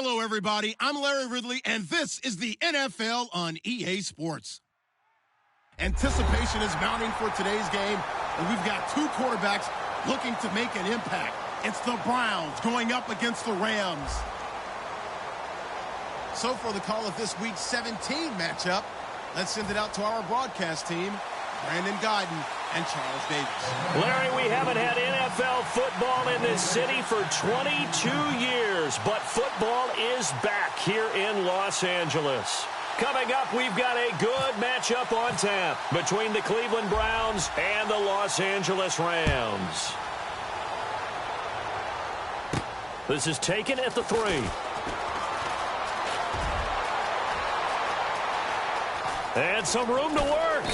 Hello, everybody. I'm Larry Ridley, and this is the NFL on EA Sports. Anticipation is mounting for today's game, and we've got two quarterbacks looking to make an impact. It's the Browns going up against the Rams. So for the call of this Week 17 matchup, let's send it out to our broadcast team, Brandon Guyton and Charles Davis. Larry, we haven't had NFL football in this city for 22 years, but football is back here in Los Angeles. Coming up, we've got a good matchup on tap between the Cleveland Browns and the Los Angeles Rams. This is taken at the 3. And some room to work.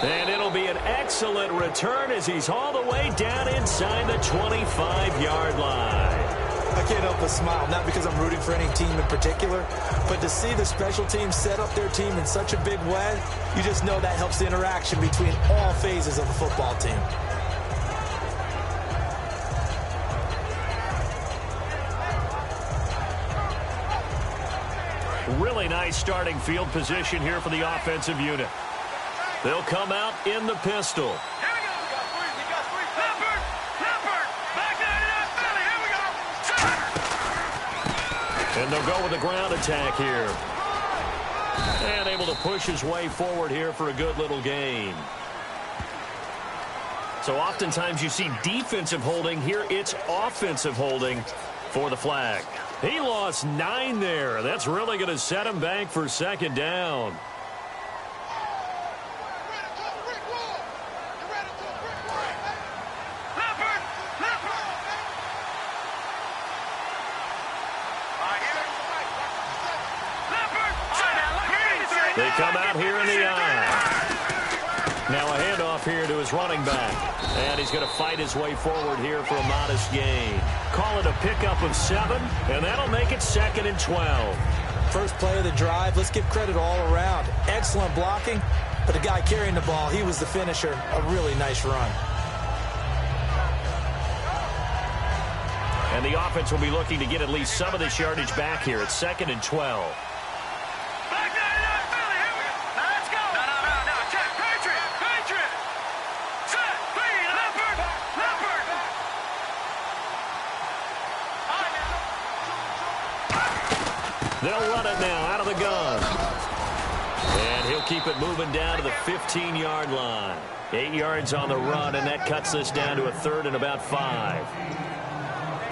And it'll be an excellent return as he's all the way down inside the 25-yard line. I can't help but smile, not because I'm rooting for any team in particular, but to see the special teams set up their team in such a big way, you just know that helps the interaction between all phases of the football team. Really nice starting field position here for the offensive unit. They'll come out in the pistol. And they'll go with the ground attack here. And able to push his way forward here for a good little gain. So oftentimes you see defensive holding. Here it's offensive holding for the flag. He lost 9 there. That's really going to set him back for second down. They come out here in the eye. Now a handoff here to his running back. And he's going to fight his way forward here for a modest gain. Call it a pickup of 7, and that'll make it 2nd and 12. First play of the drive, let's give credit all around. Excellent blocking, but the guy carrying the ball, he was the finisher. A really nice run. And the offense will be looking to get at least some of this yardage back here. It's 2nd and 12. They'll run it now out of the gun. And he'll keep it moving down to the 15-yard line. 8 yards on the run, and that cuts this down to a 3rd and about 5.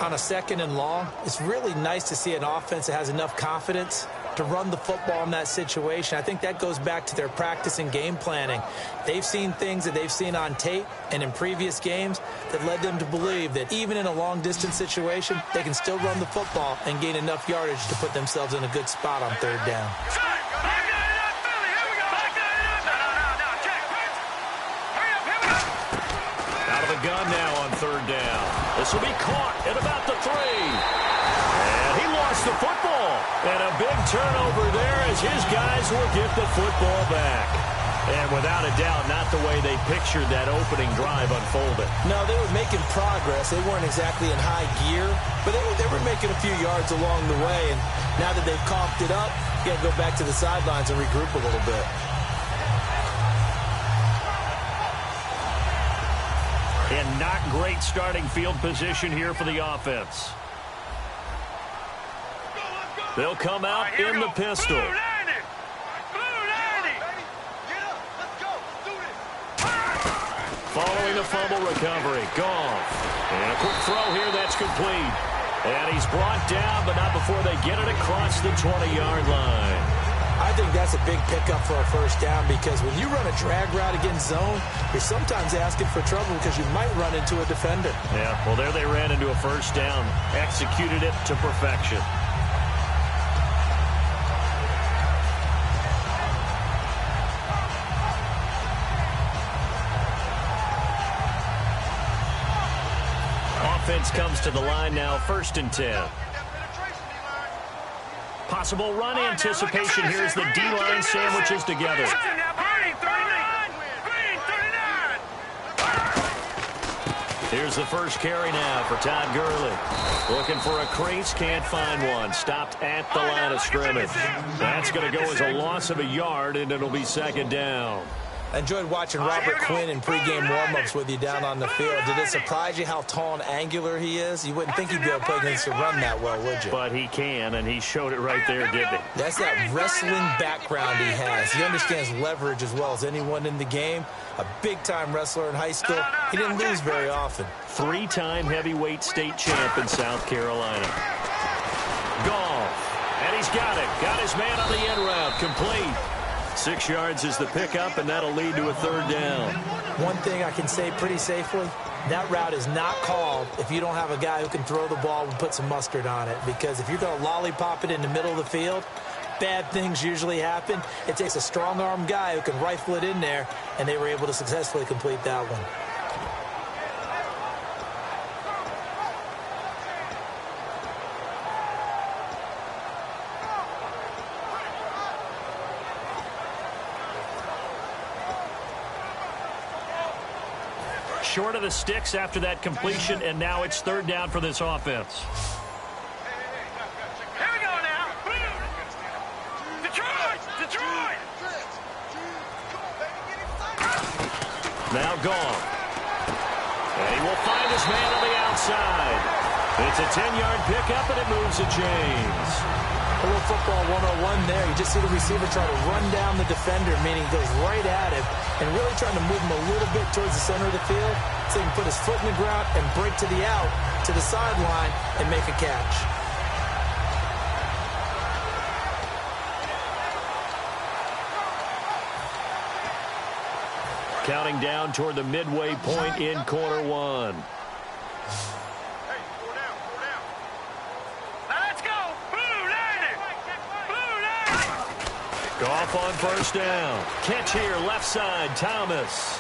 On a 2nd and long, it's really nice to see an offense that has enough confidence to run the football in that situation. I think that goes back to their practice and game planning. They've seen things that they've seen on tape and in previous games that led them to believe that even in a long-distance situation, they can still run the football and gain enough yardage to put themselves in a good spot on 3rd down. Out of the gun now on 3rd down. This will be caught at about the 3. And he lost the football. And a big turnover there as his guys will get the football back. And without a doubt, not the way they pictured that opening drive unfolded. No, they were making progress. They weren't exactly in high gear, but they were making a few yards along the way. And now that they've coughed it up, you got to go back to the sidelines and regroup a little bit. And not great starting field position here for the offense. They'll come out in the pistol. Following the fumble recovery, Goff. And a quick throw here, that's complete. And he's brought down, but not before they get it across the 20-yard line. I think that's a big pickup for a 1st down because when you run a drag route against zone, you're sometimes asking for trouble because you might run into a defender. Yeah, well, there they ran into a 1st down. Executed it to perfection. Offense comes to the line now, 1st and 10. Possible run anticipation here as the D-line sandwiches together. Here's the first carry now for Todd Gurley. Looking for a crease, can't find one. Stopped at the line of scrimmage. That's going to go as a loss of a yard, and it'll be second down. I enjoyed watching Robert Quinn in pregame warm-ups with you down on the field. Did it surprise you how tall and angular he is? You wouldn't think he'd be able to play against the run that well, would you? But he can, and he showed it right there, didn't he? That's that wrestling background he has. He understands leverage as well as anyone in the game. A big-time wrestler in high school. He didn't lose very often. Three-time heavyweight state champ in South Carolina. Goff, and he's got it. Got his man on the end route, complete. 6 yards is the pickup, and that'll lead to a third down. One thing I can say pretty safely, that route is not called if you don't have a guy who can throw the ball and put some mustard on it. Because if you're going to lollipop it in the middle of the field, bad things usually happen. It takes a strong-arm guy who can rifle it in there, and they were able to successfully complete that one. Short of the sticks after that completion, and now it's third down for this offense. Here we go now. Detroit! Now Goff. And he will find his man on the outside. It's a 10-yard pickup, and it moves the chains. A little football 101 there. You just see the receiver try to run down the defender, meaning he goes right at him, and really trying to move him a little bit towards the center of the field so he can put his foot in the ground and break to the out, to the sideline, and make a catch. Counting down toward the midway point in quarter one. Goff on first down. Catch here, left side, Thomas.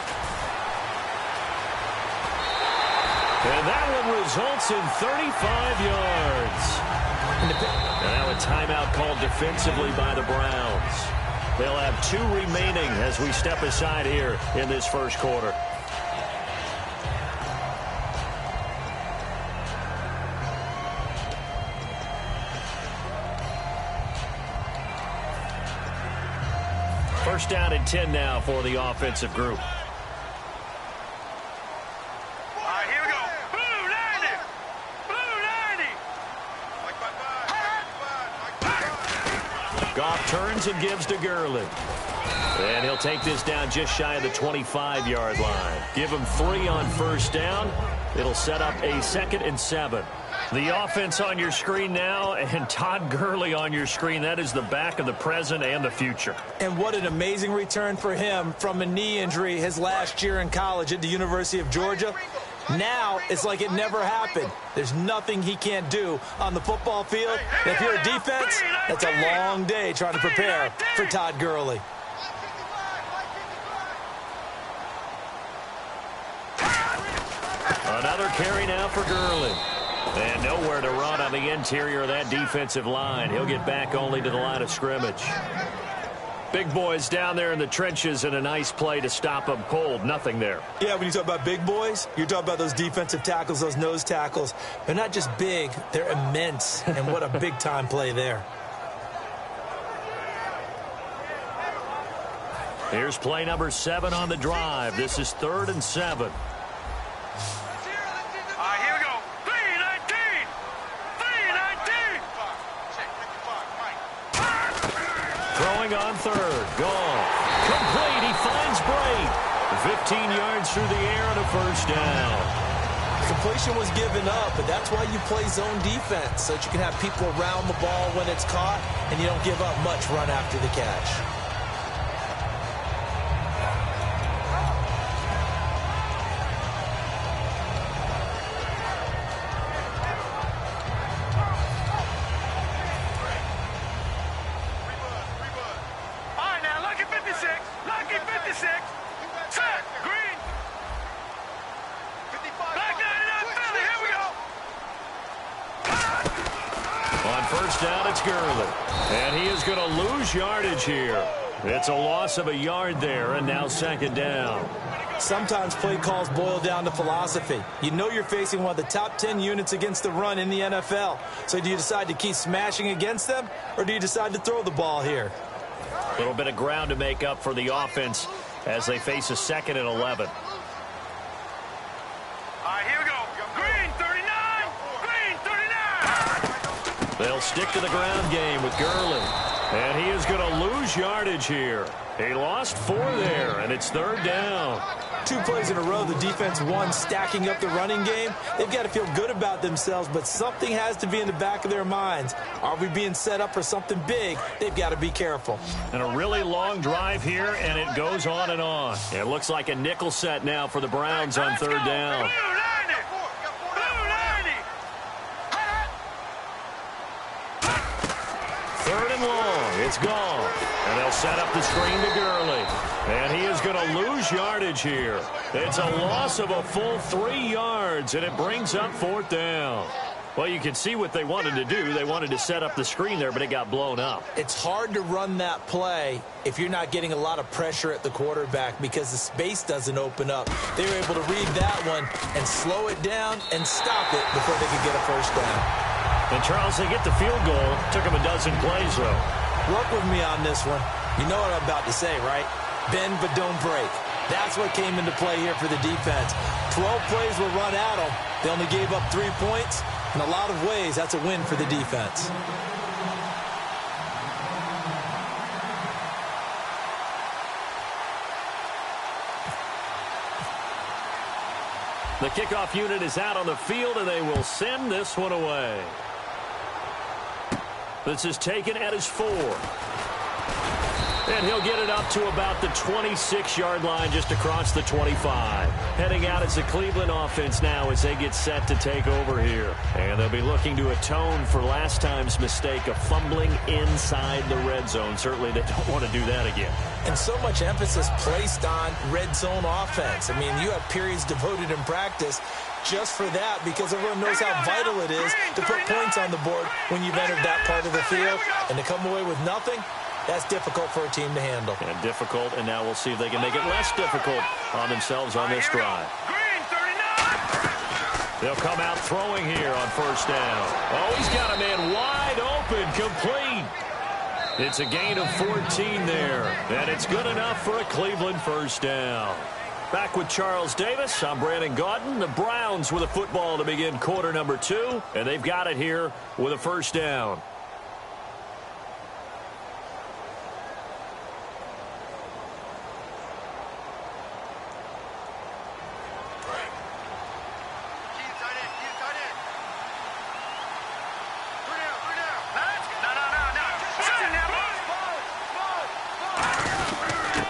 And that one results in 35 yards. And now a timeout called defensively by the Browns. They'll have 2 remaining as we step aside here in this first quarter. First down and 10 now for the offensive group. All right, here we go. Blue 90. Goff turns and gives to Gurley. And he'll take this down just shy of the 25-yard line. Give him 3 on first down. It'll set up a 2nd and 7. The offense on your screen now, and Todd Gurley on your screen. That is the back of the present and the future. And what an amazing return for him from a knee injury his last year in college at the University of Georgia. Now it's like it never happened. There's nothing he can't do on the football field. And if you're a defense, that's a long day trying to prepare for Todd Gurley. Another carry now for Gurley. And nowhere to run on the interior of that defensive line. He'll get back only to the line of scrimmage. Big boys down there in the trenches, and a nice play to stop them cold. Nothing there. Yeah, when you talk about big boys, you're talking about those defensive tackles, those nose tackles. They're not just big, they're immense. And what a big-time play there. Here's play number 7 on the drive. This is 3rd and 7. Throwing on 3rd. Goff. Complete. He finds Brait. 15 yards through the air and a first down. Completion was given up, but that's why you play zone defense, so that you can have people around the ball when it's caught, and you don't give up much run after the catch. First down, it's Gurley. And he is going to lose yardage here. It's a loss of a yard there, and now second down. Sometimes play calls boil down to philosophy. You know you're facing one of the top 10 units against the run in the NFL. So do you decide to keep smashing against them, or do you decide to throw the ball here? A little bit of ground to make up for the offense as they face a 2nd and 11. All right, here we go. Green 39. Green 39. They'll stick to the ground game with Gurley. And he is going to lose yardage here. He lost 4 there, and it's 3rd down. 2 plays in a row, the defense won, stacking up the running game. They've got to feel good about themselves, but something has to be in the back of their minds. Are we being set up for something big? They've got to be careful. And a really long drive here, and it goes on and on. It looks like a nickel set now for the Browns on 3rd down. Third and long. It's gone. And they'll set up the screen to Gurley. And he is going to lose yardage here. It's a loss of a full 3 yards, and it brings up 4th down. Well, you can see what they wanted to do. They wanted to set up the screen there, but it got blown up. It's hard to run that play if you're not getting a lot of pressure at the quarterback because the space doesn't open up. They were able to read that one and slow it down and stop it before they could get a first down. And, Charles, they get the field goal. Took them a dozen plays, though. Work with me on this one. You know what I'm about to say, right? Bend but don't break. That's what came into play here for the defense. 12 plays were run at them. They only gave up 3 points. In a lot of ways, that's a win for the defense. The kickoff unit is out on the field, and they will send this one away. This is taken at his 4. And he'll get it up to about the 26-yard line, just across the 25. Heading out as the Cleveland offense now as they get set to take over here. And they'll be looking to atone for last time's mistake of fumbling inside the red zone. Certainly they don't want to do that again. And so much emphasis placed on red zone offense. I mean, you have periods devoted in practice just for that because everyone knows how vital it is to put points on the board when you've entered that part of the field. And to come away with nothing, that's difficult for a team to handle. And difficult, and now we'll see if they can make it less difficult on themselves on this drive. They'll come out throwing here on first down. Oh, he's got a man wide open, complete. It's a gain of 14 there, and it's good enough for a Cleveland first down. Back with Charles Davis, I'm Brandon Gaudin. The Browns with a football to begin quarter number 2, and they've got it here with a first down.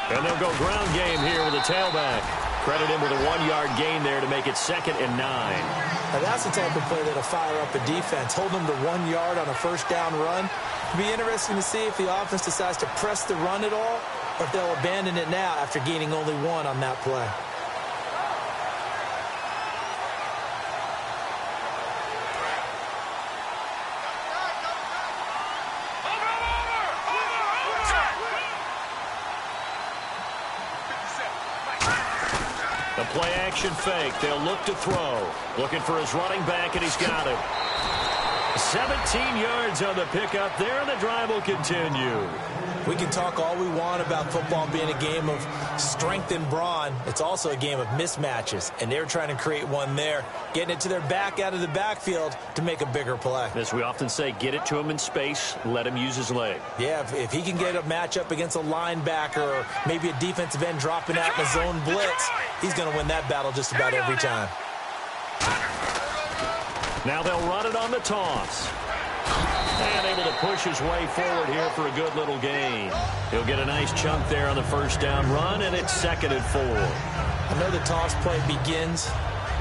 And they'll go ground game here with a tailback. Credit him with a 1-yard gain there to make it 2nd and 9. Now that's the type of play that'll fire up a defense. Hold them to 1 yard on a first down run. It'll be interesting to see if the offense decides to press the run at all or if they'll abandon it now after gaining only 1 on that play. The play-action fake. They'll look to throw. Looking for his running back, and he's got him. 17 yards on the pickup there, and the drive will continue. We can talk all we want about football being a game of strength and brawn. It's also a game of mismatches, and they're trying to create one there, getting it to their back out of the backfield to make a bigger play. As we often say, get it to him in space, let him use his leg. Yeah, if he can get a matchup against a linebacker or maybe a defensive end dropping out in a zone blitz, he's going to win that battle just about every time. Now they'll run it on the toss. And able to push his way forward here for a good little gain. He'll get a nice chunk there on the first down run, and it's 2nd and 4. I know the toss play begins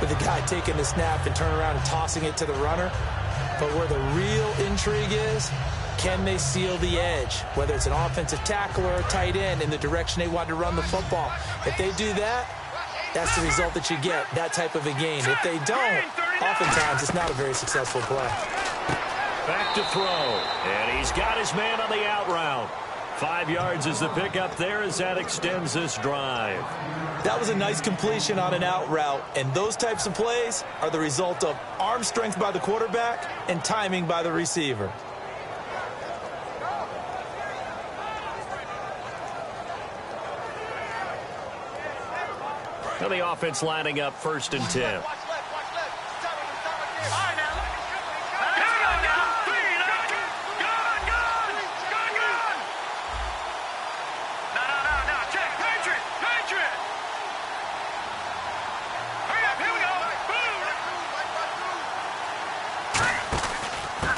with the guy taking the snap and turning around and tossing it to the runner. But where the real intrigue is, can they seal the edge? Whether it's an offensive tackle or a tight end in the direction they want to run the football. If they do that, that's the result that you get, that type of a gain. If they don't, oftentimes it's not a very successful play. Back to throw, and he's got his man on the out route. 5 yards is the pickup there as that extends this drive. That was a nice completion on an out route, and those types of plays are the result of arm strength by the quarterback and timing by the receiver. Now the offense lining up 1st and 10.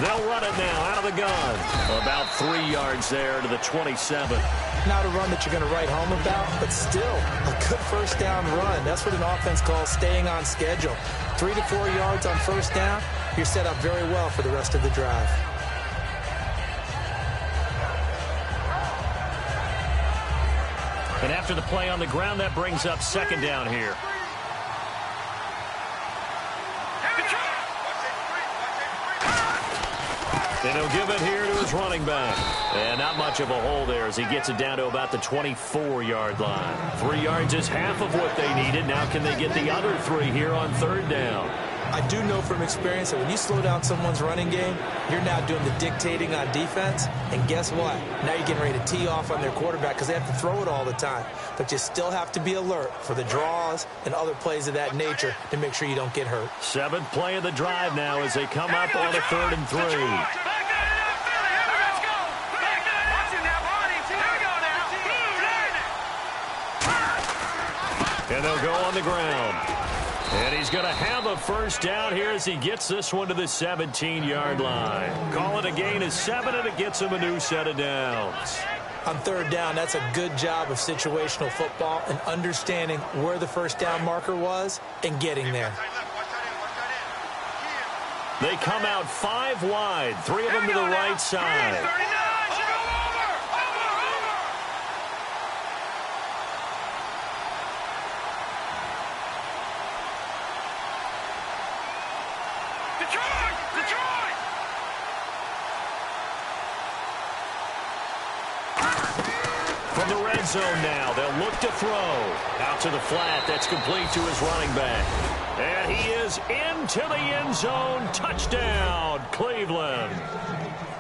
They'll run it now out of the gun. About 3 yards there to the 27. Not a run that you're going to write home about, but still a good first down run. That's what an offense calls staying on schedule. 3 to 4 yards on first down, you're set up very well for the rest of the drive. And after the play on the ground, that brings up 2nd down here. And he'll give it here to his running back. And not much of a hole there as he gets it down to about the 24-yard line. 3 yards is half of what they needed. Now can they get the other 3 here on 3rd down? I do know from experience that when you slow down someone's running game, you're now doing the dictating on defense. And guess what? Now you're getting ready to tee off on their quarterback because they have to throw it all the time. But you still have to be alert for the draws and other plays of that nature to make sure you don't get hurt. 7th play of the drive now as they come up on a 3rd and 3. And they'll go on the ground. And he's going to have a first down here as he gets this one to the 17-yard line. Call it a gain of 7, and it gets him a new set of downs. On 3rd down, that's a good job of situational football and understanding where the first down marker was and getting there. They come out 5 wide, 3 of them to the right side. From the red zone now, they'll look to throw. Out to the flat, that's complete to his running back. And he is into the end zone. Touchdown, Cleveland.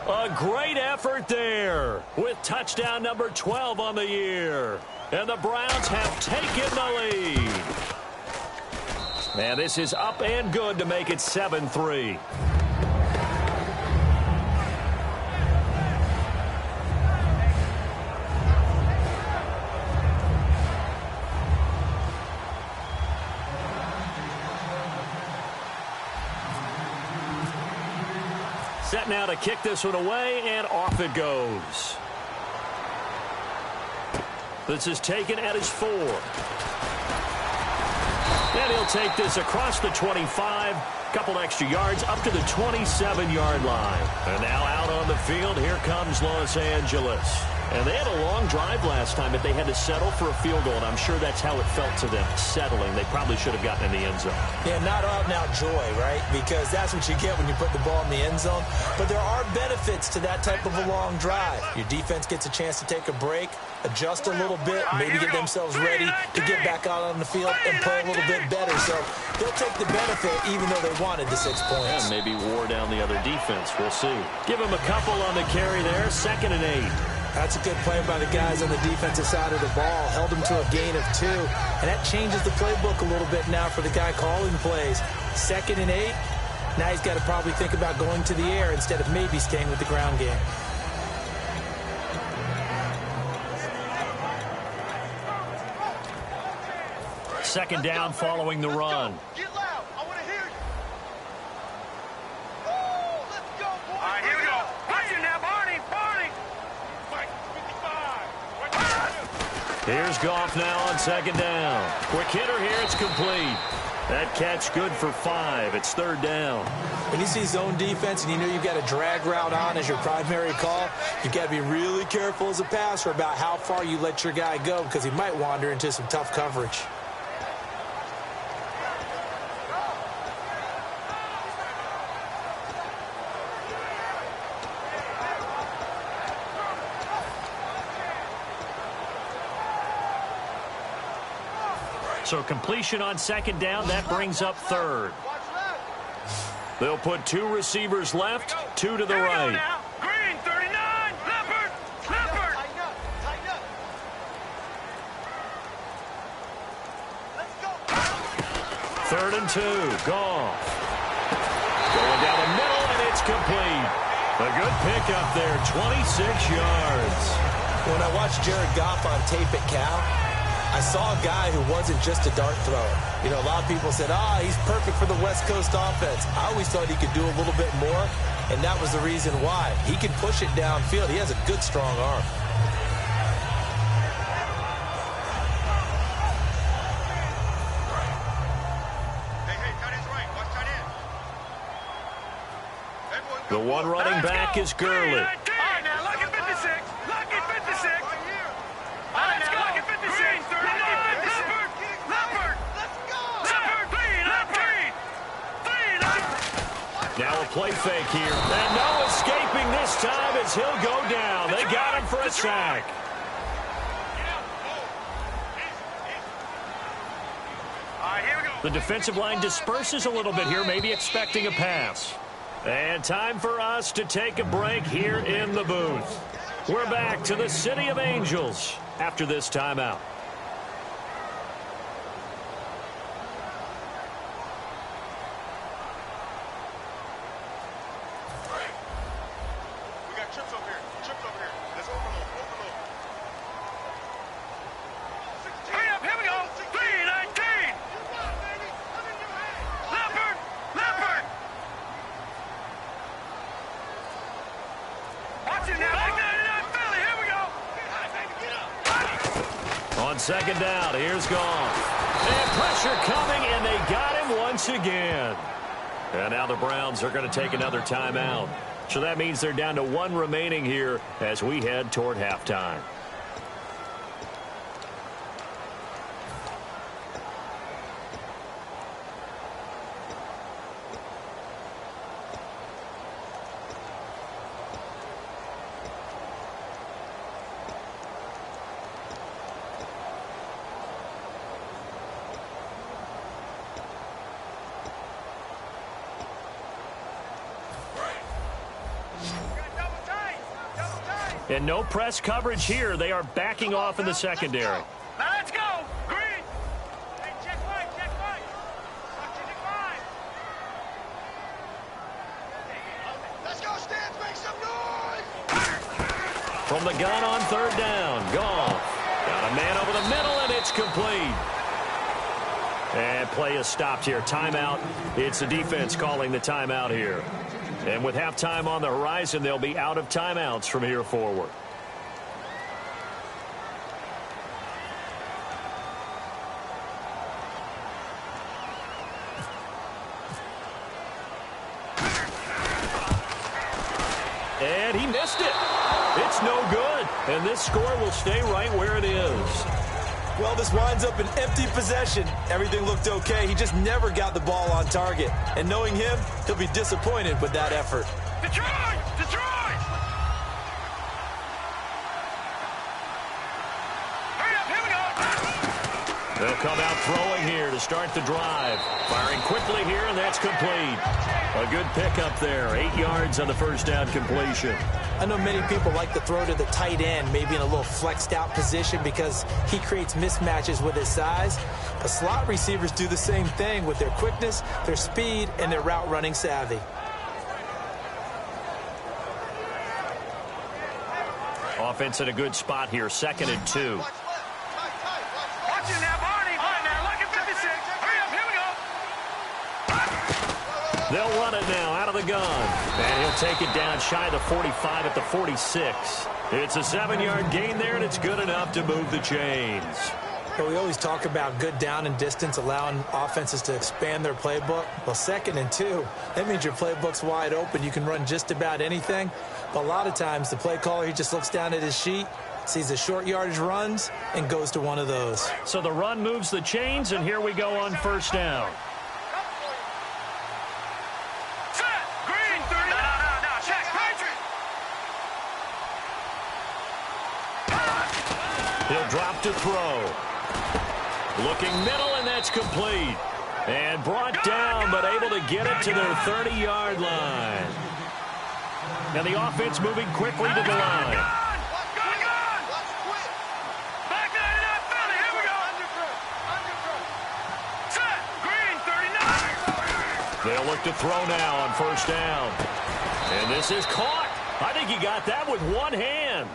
A great effort there with touchdown number 12 on the year. And the Browns have taken the lead. And this is up and good to make it 7-3. Set now to kick this one away, and off it goes. This is taken at his 4. And he'll take this across the 25, couple extra yards up to the 27-yard line. And now out on the field, here comes Los Angeles. And they had a long drive last time, but they had to settle for a field goal, and I'm sure that's how it felt to them, settling. They probably should have gotten in the end zone. Yeah, not out-and-out joy, right? Because that's what you get when you put the ball in the end zone. But there are benefits to that type of a long drive. Your defense gets a chance to take a break, adjust a little bit, maybe get themselves ready to get back out on the field and play a little bit better. So they'll take the benefit even though they wanted the 6 points. And maybe wore down the other defense. We'll see. Give him a couple on the carry there. 2nd and 8. That's a good play by the guys on the defensive side of the ball. Held them to a gain of 2. And that changes the playbook a little bit now for the guy calling plays. 2nd and 8. Now he's got to probably think about going to the air instead of maybe staying with the ground game. Second down following the run. Get loud. I want to hear you. Oh, let's go, boys. All right, here we go. Watch it now, Barney. Barney. Mike, 55. Here's Goff now on 2nd down. Quick hitter here. It's complete. That catch good for 5. It's 3rd down. When you see zone defense and you know you've got a drag route on as your primary call, you've got to be really careful as a passer about how far you let your guy go because he might wander into some tough coverage. So completion on second down, that brings up third. They'll put 2 receivers left, 2 to the right. Green, 39, Leopard, Leopard. Third and 2, Goff. Going down the middle, and it's complete. A good pickup there, 26 yards. When I watched Jared Goff on tape at Cal, I saw a guy who wasn't just a dart thrower. You know, a lot of people said, he's perfect for the West Coast offense. I always thought he could do a little bit more, and that was the reason why. He can push it downfield. He has a good, strong arm. The one running back is Gurley. All right, now, lucky 56. Lucky 56. All right, now, lucky 56. 39. Leopard. Leopard. Let's go. Leopard. Clean. Clean. Clean. Now a play fake here. And no escaping this time as he'll go down. They got him for a sack. All right, here we go. The defensive line disperses a little bit here, maybe expecting a pass. And time for us to take a break here in the booth. We're back to the City of Angels after this timeout. We got trips over here. Trips over here. Let's overload. Hurry up, here we go. 319. Leopard. Leopard. Watch it now. 99 Philly. Here we go. On second down, here's Goff. And pressure coming, and they got him once again. And now the Browns are going to take another timeout. So that means they're down to 1 remaining here as we head toward halftime. And no press coverage here. They are backing off in the secondary. Now let's go. Green. Hey, check right. Check right. Check right. Let's go, Stans. Make some noise. From the gun on third down, Goff. Got a man over the middle, and it's complete. And play is stopped here. Timeout. It's the defense calling the timeout here. And with halftime on the horizon, they'll be out of timeouts from here forward. And he missed it. It's no good. And this score will stay right where it is. Well, this winds up an empty possession. Everything looked okay. He just never got the ball on target. And knowing him, he'll be disappointed with that effort. Detroit! Detroit! Hurry up, here we go. They'll come out throwing here to start the drive. Firing quickly here, and that's complete. A good pickup there. 8 yards on the first down completion. I know many people like to throw to the tight end, maybe in a little flexed out position because he creates mismatches with his size. But slot receivers do the same thing with their quickness, their speed, and their route running savvy. Offense in a good spot here, 2nd and 2. Watch it now, Barney. All right, now, lucky 56. Hurry up, here we go. They'll run it now out of the gun. And he'll take it down shy of the 45 at the 46. It's a 7-yard gain there, and it's good enough to move the chains. But we always talk about good down and distance, allowing offenses to expand their playbook. Well, 2nd and 2, that means your playbook's wide open. You can run just about anything. But a lot of times, the play caller, he just looks down at his sheet, sees the short yardage runs, and goes to one of those. So the run moves the chains, and here we go on first down. Set. Green, 30. No. Check. Patriot. He'll drop to throw. Looking middle, and that's complete. And brought down, but able to get it to their 30-yard line. Now the offense moving quickly to the line. They'll look to throw now on first down. And this is caught. I think he got that with one hand.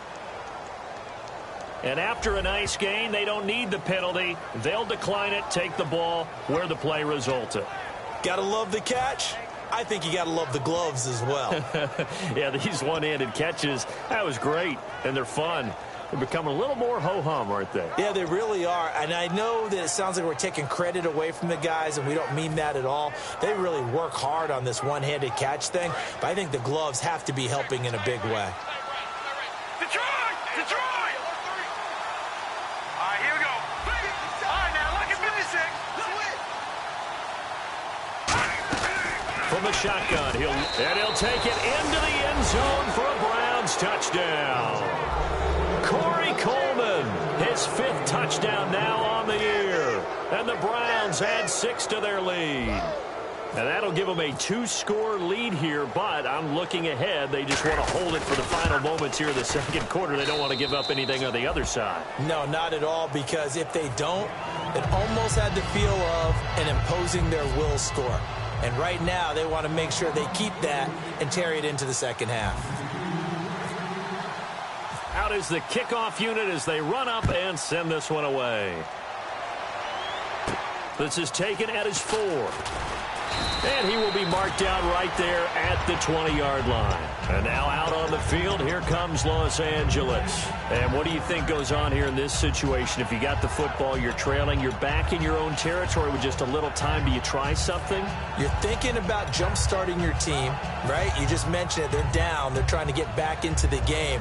And after a nice gain, they don't need the penalty. They'll decline it, take the ball where the play resulted. Gotta love the catch. I think you gotta love the gloves as well. Yeah, these one-handed catches, that was great, and they're fun. They're becoming a little more ho-hum, aren't they? Yeah, they really are. And I know that it sounds like we're taking credit away from the guys, and we don't mean that at all. They really work hard on this one-handed catch thing, but I think the gloves have to be helping in a big way. Detroit! Detroit! All right, here we go. All right, now, look at 56. From the shotgun, he'll take it into the end zone for a Browns touchdown. Corey Coleman, his 5th touchdown now on the year. And the Browns add 6 to their lead. And that'll give them a 2-score lead here, but I'm looking ahead. They just want to hold it for the final moments here in the second quarter. They don't want to give up anything on the other side. No, not at all, because if they don't, it almost had the feel of an imposing their will score. And right now, they want to make sure they keep that and carry it into the second half. Out is the kickoff unit as they run up and send this one away. This is taken at his 4. And he will be marked down right there at the 20-yard line. And now out on the field, here comes Los Angeles. And what do you think goes on here in this situation? If you got the football, you're trailing, you're back in your own territory with just a little time. Do you try something? You're thinking about jump-starting your team, right? You just mentioned it. They're down. They're trying to get back into the game.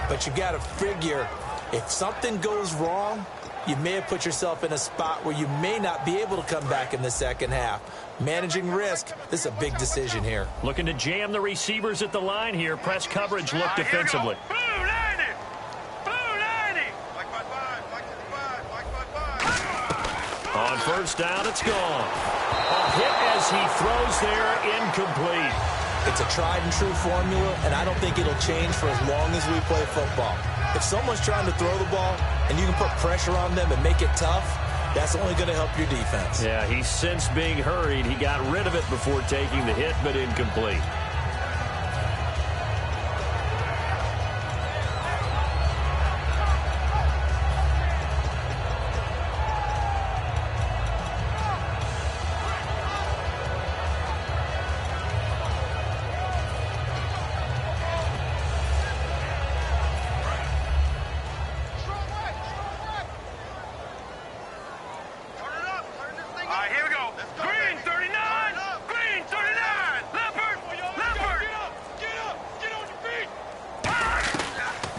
But you got to figure, if something goes wrong, you may have put yourself in a spot where you may not be able to come back in the second half. Managing risk, this is a big decision here. Looking to jam the receivers at the line here. Press coverage, look defensively. Blue 90! Blue 90! On first down, it's gone. A hit as he throws there, incomplete. It's a tried-and-true formula, and I don't think it'll change for as long as we play football. If someone's trying to throw the ball and you can put pressure on them and make it tough, that's only going to help your defense. Yeah, he's since being hurried. He got rid of it before taking the hit, but incomplete.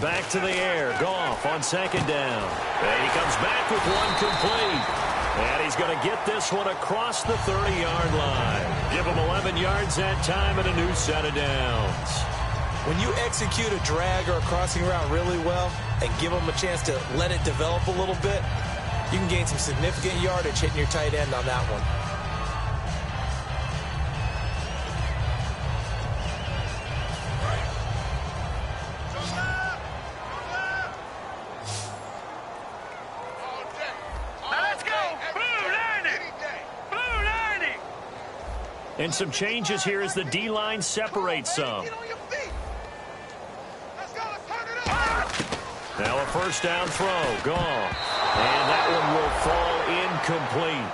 Back to the air. Goff on second down. And he comes back with one complete. And he's going to get this one across the 30-yard line. Give him 11 yards that time and a new set of downs. When you execute a drag or a crossing route really well and give them a chance to let it develop a little bit, you can gain some significant yardage hitting your tight end on that one. And some changes here as the D-line separates some. Now a first down throw. Gone. And that one will fall incomplete.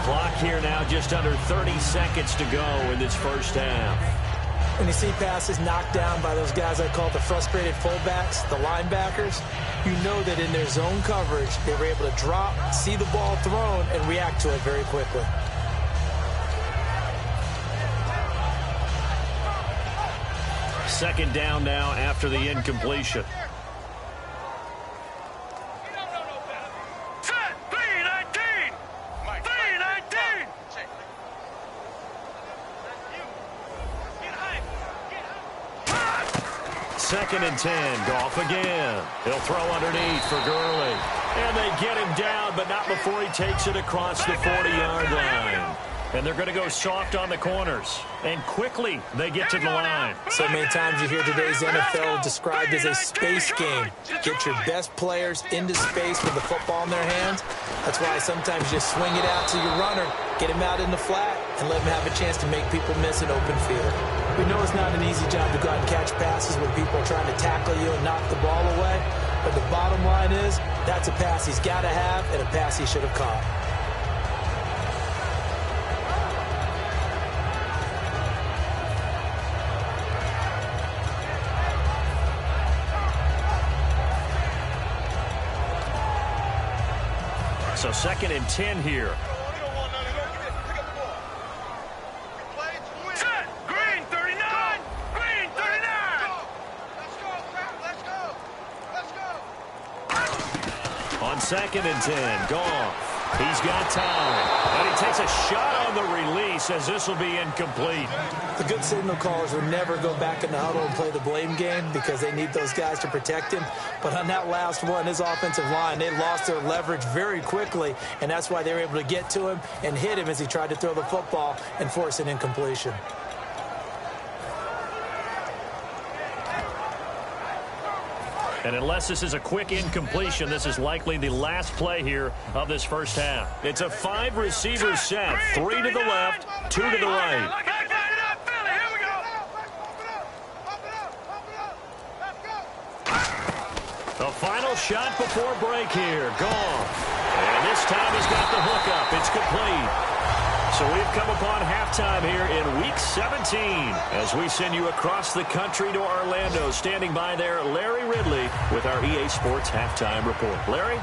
Clock here now just under 30 seconds to go in this first half. When you see passes knocked down by those guys I call the frustrated fullbacks, the linebackers, you know that in their zone coverage, they were able to drop, see the ball thrown, and react to it very quickly. Second down now after the incompletion. 2nd and 10. Goff again. He'll throw underneath for Gurley. And they get him down, but not before he takes it across the 40-yard line. And they're going to go soft on the corners. And quickly they get to the line. So many times you hear today's NFL described as a space game. Get your best players into space with the football in their hands. That's why sometimes you just swing it out to your runner, get him out in the flat, and let him have a chance to make people miss an open field. We know it's not an easy job to go out and catch passes when people are trying to tackle you and knock the ball away. But the bottom line is that's a pass he's got to have and a pass he should have caught. So 2nd and 10 here. Set. Green 39. Green 39. Let's go. On 2nd and 10, Goff. He's got time. And he takes a shot on the release as this will be incomplete. The good signal callers would never go back in the huddle and play the blame game because they need those guys to protect him. But on that last one, his offensive line, they lost their leverage very quickly, and that's why they were able to get to him and hit him as he tried to throw the football and force an incompletion. And unless this is a quick incompletion, this is likely the last play here of this first half. It's a 5-receiver set, 3 to the left, 2 to the right. The final shot before break here. Goff. And this time he's got the hook up. It's complete. So we've come upon halftime here in Week 17 as we send you across the country to Orlando. Standing by there, Larry Ridley with our EA Sports Halftime Report. Larry?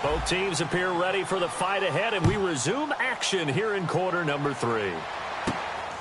Both teams appear ready for the fight ahead, and we resume action here in quarter number 3.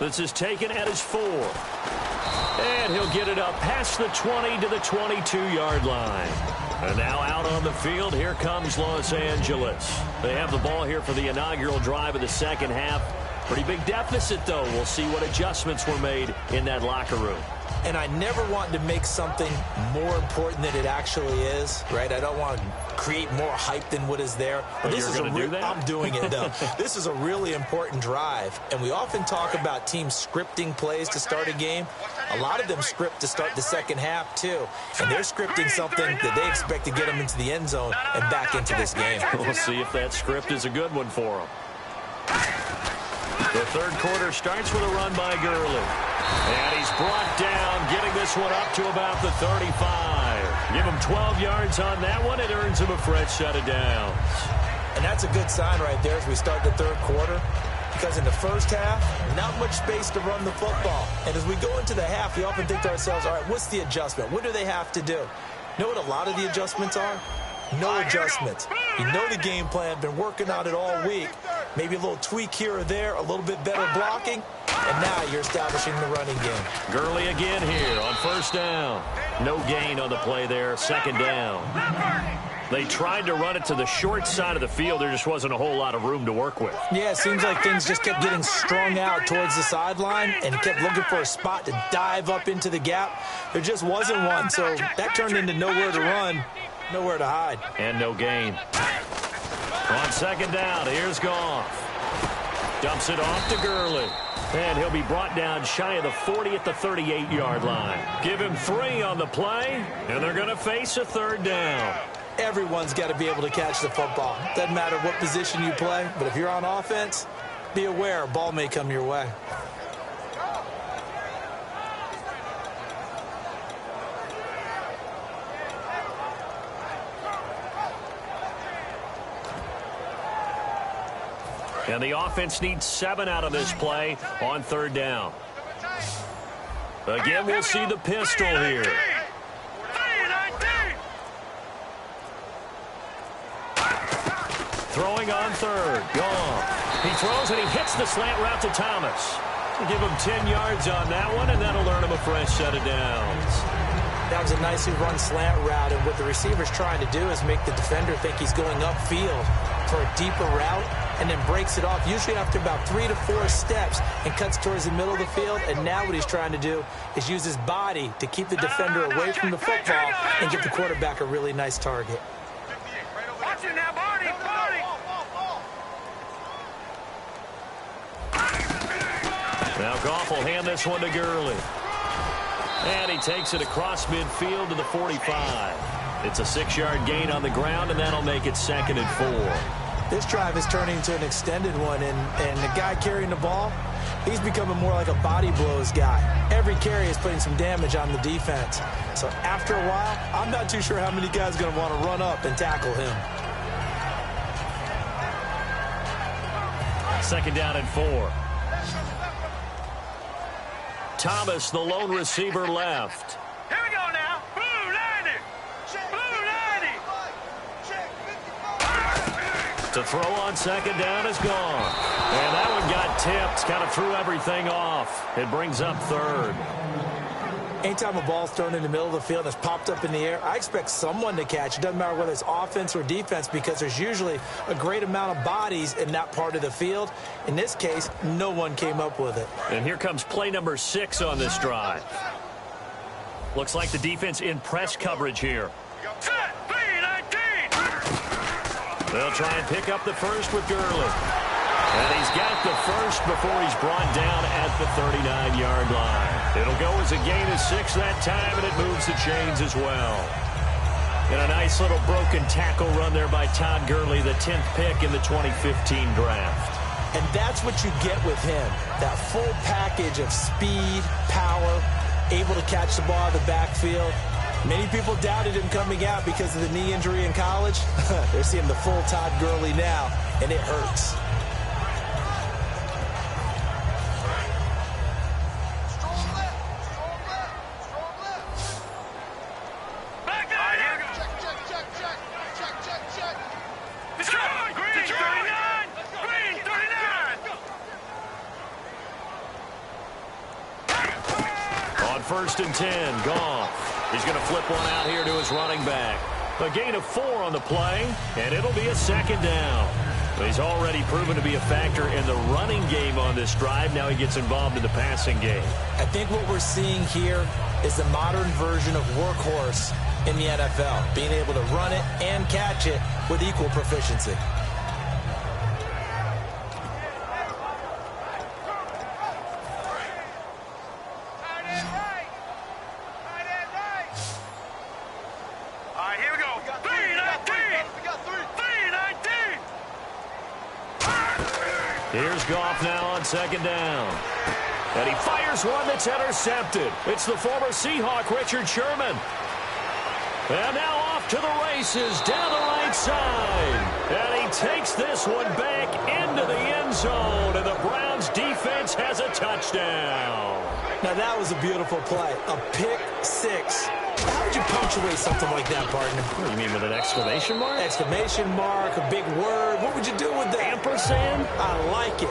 This is taken at his 4. And he'll get it up past the 20 to the 22-yard line. And now out on the field, here comes Los Angeles. They have the ball here for the inaugural drive of the second half. Pretty big deficit, though. We'll see what adjustments were made in that locker room. And I never want to make something more important than it actually is, right? I don't want to create more hype than what is there. But this is do that? I'm doing it, though. This is a really important drive, and we often talk about teams scripting plays to start a game. A lot of them script to start the second half, too. And they're scripting something that they expect to get them into the end zone and back into this game. We'll see if that script is a good one for them. The third quarter starts with a run by Gurley. And he's brought down, getting this one up to about the 35. Give him 12 yards on that one. It earns him a fresh set of downs. And that's a good sign right there as we start the third quarter. Because in the first half, not much space to run the football. And as we go into the half, we often think to ourselves, all right, what's the adjustment? What do they have to do? You know what a lot of the adjustments are? No adjustments. You know the game plan, been working on it all week. Maybe a little tweak here or there, a little bit better blocking, and now you're establishing the running game. Gurley again here on first down. No gain on the play there, second down. They tried to run it to the short side of the field. There just wasn't a whole lot of room to work with. Yeah, it seems like things just kept getting strung out towards the sideline, and he kept looking for a spot to dive up into the gap. There just wasn't one, so that turned into nowhere to run, nowhere to hide. And no gain. On second down, here's Goff. Dumps it off to Gurley. And he'll be brought down shy of the 40 at the 38-yard line. Give him 3 on the play, and they're going to face a third down. Everyone's got to be able to catch the football. Doesn't matter what position you play, but if you're on offense, be aware a ball may come your way. And the offense needs 7 out of this play on third down. Again, we'll see the pistol here. Throwing on third. Goff. He throws and he hits the slant route to Thomas. We'll give him 10 yards on that one, and that'll earn him a fresh set of downs. That was a nicely run slant route, and what the receiver's trying to do is make the defender think he's going upfield. for a deeper route and then breaks it off, usually after about 3 to 4 steps, and cuts towards the middle of the field. And now what he's trying to do is use his body to keep the defender away from the football and give the quarterback a really nice target. Watch it now, Barney. Now Goff will hand this one to Gurley. And he takes it across midfield to the 45. It's a 6-yard gain on the ground, and that'll make it 2nd and 4. This drive is turning into an extended one, and the guy carrying the ball, he's becoming more like a body blows guy. Every carry is putting some damage on the defense. So after a while, I'm not too sure how many guys are going to want to run up and tackle him. 2nd down and 4. Thomas, the lone receiver, left. Here we go now. Blue 90. Blue 90. To throw on 2nd down is gone. And that one got tipped. Kind of threw everything off. It brings up 3rd. Anytime a ball's thrown in the middle of the field and it's popped up in the air, I expect someone to catch. It doesn't matter whether it's offense or defense, because there's usually a great amount of bodies in that part of the field. In this case, no one came up with it. And here comes play number 6 on this drive. Looks like the defense in press coverage here. Set. 3-19. They'll try and pick up the first with Gurley. And he's got the first before he's brought down at the 39-yard line. It'll go as a gain of 6 that time, and it moves the chains as well. And a nice little broken tackle run there by Todd Gurley, the 10th pick in the 2015 draft. And that's what you get with him, that full package of speed, power, able to catch the ball out of the backfield. Many people doubted him coming out because of the knee injury in college. They're seeing the full Todd Gurley now, and it hurts. On 1st and 10, Goff. He's going to flip one out here to his running back. A gain of 4 on the play, and it'll be a 2nd down. He's already proven to be a factor in the running game on this drive. Now he gets involved in the passing game. I think what we're seeing here is the modern version of workhorse in the NFL, being able to run it and catch it with equal proficiency. Here's Goff now on 2nd down. And he fires one that's intercepted. It's the former Seahawk, Richard Sherman. And now off to the races down the right side. And he takes this one back into the end zone. And the Browns defense has a touchdown. Now that was a beautiful play. A pick 6. How would you punctuate something like that, partner? What do you mean, with an exclamation mark? Exclamation mark, a big word. What would you do with that? Ampersand? I like it.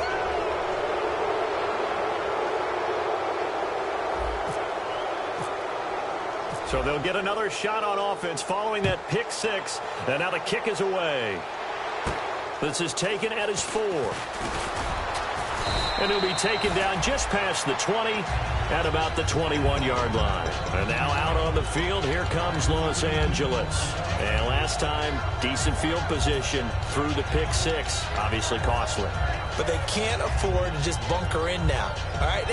So they'll get another shot on offense following that pick 6. And now the kick is away. This is taken at his 4. And he'll be taken down just past the 20 at about the 21-yard line. And now out on the field, here comes Los Angeles. And last time, decent field position through the pick 6. Obviously costly. But they can't afford to just bunker in now. All right,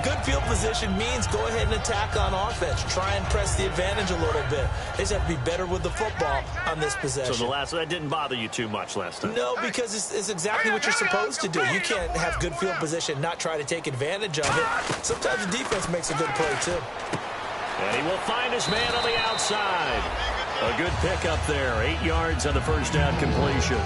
good field position means go ahead and attack on offense. Try and press the advantage a little bit. They just have to be better with the football on this possession. So that didn't bother you too much last time? No, because it's exactly what you're supposed to do. You can't have good field position, not try to take advantage of it. Sometimes the defense makes a good play, too. And he will find his man on the outside. A good pickup there. 8 yards on the first down completion.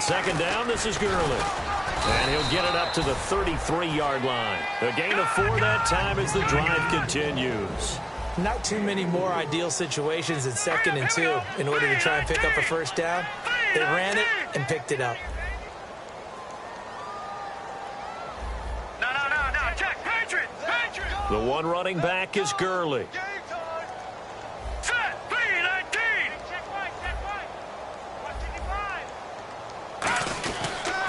second down, this is Gurley. And he'll get it up to the 33-yard line. A gain of 4 that time as the drive continues. Not too many more ideal situations in 2nd and 2 in order to try and pick up a first down. They ran it and picked it up. No, check, Patriot. The one running back is Gurley. Set, 3-19.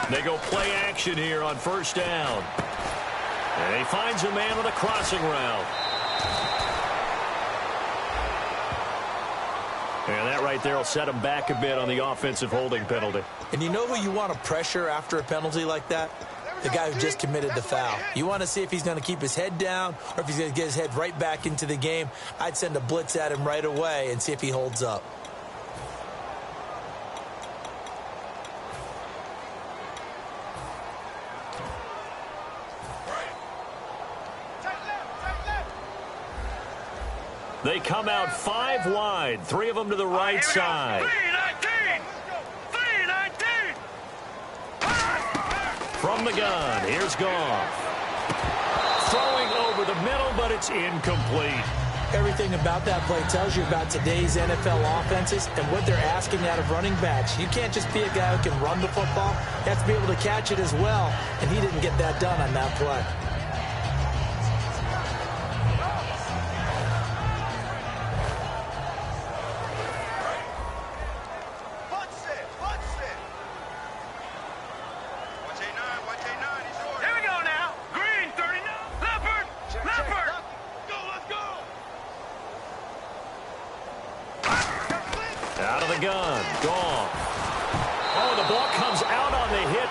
They go play action here on first down. And he finds a man on a crossing route. And that right there will set him back a bit on the offensive holding penalty. And you know who you want to pressure after a penalty like that? The guy who just committed the foul. You want to see if he's going to keep his head down or if he's going to get his head right back into the game. I'd send a blitz at him right away and see if he holds up. They come out 5 wide, 3 of them to the right side. 3-19. From the gun, here's Goff. Throwing over the middle, but it's incomplete. Everything about that play tells you about today's NFL offenses and what they're asking out of running backs. You can't just be a guy who can run the football. You have to be able to catch it as well, and he didn't get that done on that play.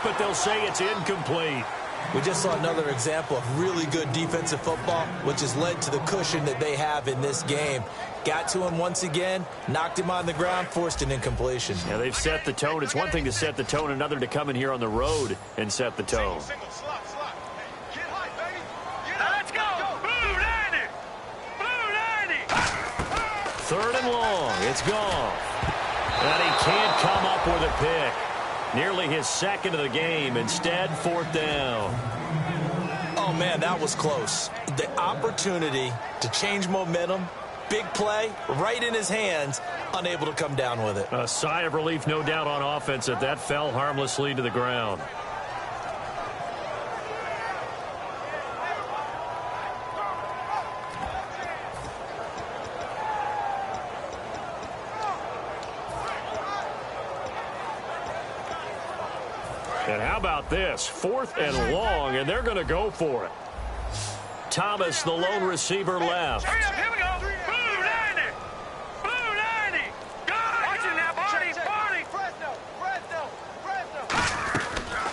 But they'll say it's incomplete. We just saw another example of really good defensive football, which has led to the cushion that they have in this game. Got to him once again, knocked him on the ground, forced an incompletion. Yeah, they've set the tone. It's one thing to set the tone, another to come in here on the road and set the tone. Let's go. Blue 90. Blue 90. 3rd and long. It's gone. And he can't come up with a pick. Nearly his 2nd of the game. Instead, 4th down. Oh, man, that was close. The opportunity to change momentum, big play, right in his hands, unable to come down with it. A sigh of relief, no doubt, on offense that that fell harmlessly to the ground. And how about this? 4th and long, and they're going to go for it. Thomas, the lone receiver, left. Hurry up, here we go. Blue 90. Blue 90. Watch it now, Barney.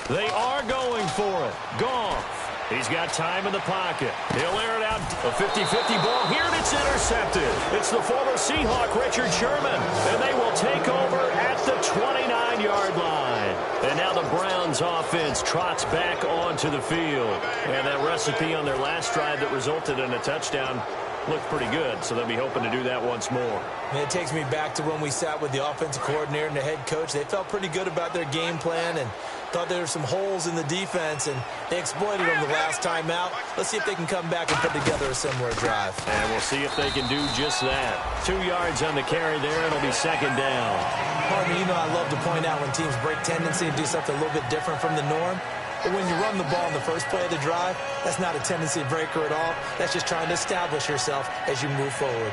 They are going for it. Goff. He's got time in the pocket. He'll air it out. A 50-50 ball here, and it's intercepted. It's the former Seahawk, Richard Sherman. And they will take over at the 29-yard line. And now the Browns offense trots back onto the field. And that recipe on their last drive that resulted in a touchdown looked pretty good, so they'll be hoping to do that once more. And it takes me back to when we sat with the offensive coordinator and the head coach. They felt pretty good about their game plan and thought there were some holes in the defense, and they exploited them the last time out. Let's see if they can come back and put together a similar drive. And we'll see if they can do just that. 2 yards on the carry there. It'll be 2nd down. Pardon me, you know I love to point out when teams break tendency and do something a little bit different from the norm. But when you run the ball in the first play of the drive, that's not a tendency breaker at all. That's just trying to establish yourself as you move forward.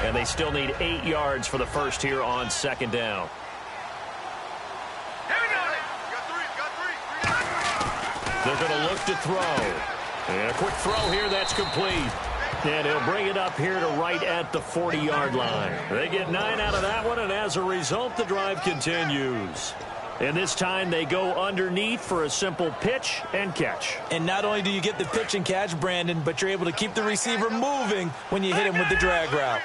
And they still need 8 yards for the first here on 2nd down. Here we go. They're going to look to throw. And a quick throw here, that's complete. And he'll bring it up here to right at the 40-yard line. They get 9 out of that one, and as a result, the drive continues. And this time they go underneath for a simple pitch and catch. And not only do you get the pitch and catch, Brandon, but you're able to keep the receiver moving when you hit him with the drag route.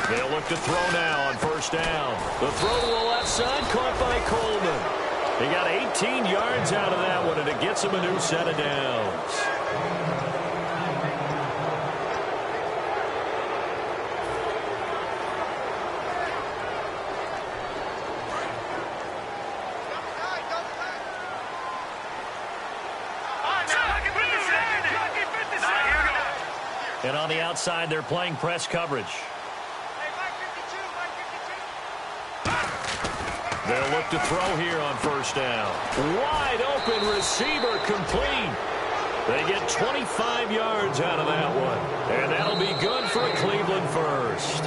They'll look to throw now on first down. The throw to the left side, caught by Coleman. He got 18 yards out of that one, and it gets him a new set of downs. And on the outside, they're playing press coverage. They'll look to throw here on first down. Wide open receiver complete. They get 25 yards out of that one. And that'll be good for a Cleveland first.